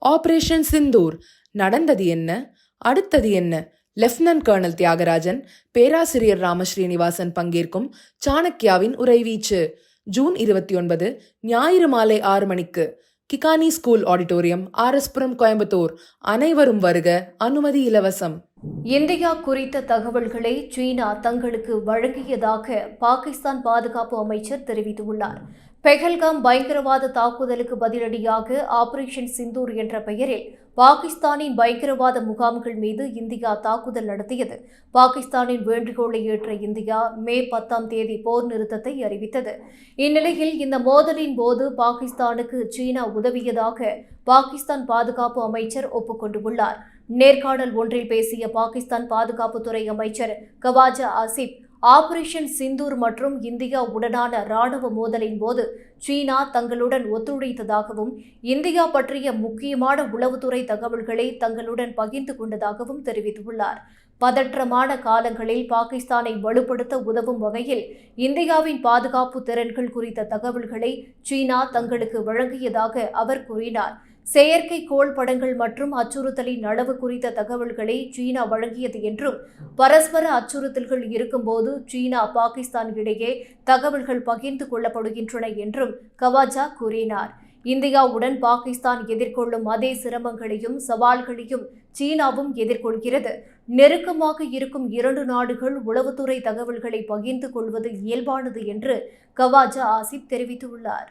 Operation Sindoor நடந்தது என்ன, அடுத்தது என்ன? லெப்டினன்ட் கர்னல் தியாகராஜன், பேராசிரியர் ராமஸ்ரீனிவாசன் பங்கேற்கும் சாணக்யாவின் உரைவீச்சு. ஜூன் 29 ஞாயிறு மாலை 6 மணிக்கு கிகானி ஸ்கூல் ஆடிட்டோரியம், RS புரம், கோயம்புத்தூர். அனைவரும் வருக, அனுமதி இலவசம். இந்தியா குறித்த தகவல்களை சீனா தங்களுக்கு வழங்கியதாக பாகிஸ்தான் பாதுகாப்பு அமைச்சர் தெரிவித்துள்ளார். பெஹல்காம் பயங்கரவாத தாக்குதலுக்கு பதிலடியாக ஆபரேஷன் சிந்தூர் என்ற பெயரில் பாகிஸ்தானின் பயங்கரவாத முகாம்கள் மீது இந்தியா தாக்குதல் நடத்தியது. பாகிஸ்தானின் வேண்டுகோளை ஏற்ற இந்தியா மே 10 போர் நிறுத்தத்தை அறிவித்தது. இந்நிலையில் இந்த மோதலின் போது பாகிஸ்தானுக்கு சீனா உதவியதாக பாகிஸ்தான் பாதுகாப்பு அமைச்சர் ஒப்புக்கொண்டுள்ளார். நேர்காணல் ஒன்றில் பேசிய பாகிஸ்தான் பாதுகாப்புத்துறை அமைச்சர் கவாஜா ஆசிப், ஆபரேஷன் சிந்தூர் மற்றும் இந்தியா உடனான ராணுவ மோதலின் போது சீனா தங்களுடன் ஒத்துழைத்ததாகவும் இந்தியா பற்றிய முக்கியமான உளவுத்துறை தகவல்களை தங்களுடன் பகிர்ந்து கொண்டதாகவும் தெரிவித்துள்ளார். பதற்றமான காலங்களில் பாகிஸ்தானை வலுப்படுத்த உதவும் வகையில் இந்தியாவின் பாதுகாப்பு திறன்கள் குறித்த தகவல்களை சீனா தங்களுக்கு வழங்கியதாக அவர் கூறினார். செயற்கைக்கோள் படங்கள் மற்றும் அச்சுறுத்தலின் அளவு குறித்த தகவல்களை சீனா வழங்கியது என்றும், பரஸ்பர அச்சுறுத்தல்கள் இருக்கும்போது சீனா பாகிஸ்தான் இடையே தகவல்கள் பகிர்ந்து கொள்ளப்படுகின்றன என்றும் கவாஜா கூறினார். இந்தியாவுடன் பாகிஸ்தான் எதிர்கொள்ளும் அதே சிரமங்களையும் சவால்களையும் சீனாவும் எதிர்கொள்கிறது. நெருக்கமாக இருக்கும் 2 நாடுகள் உளவுத்துறை தகவல்களை பகிர்ந்து கொள்வது இயல்பானது என்று கவாஜா ஆசிப் தெரிவித்துள்ளார்.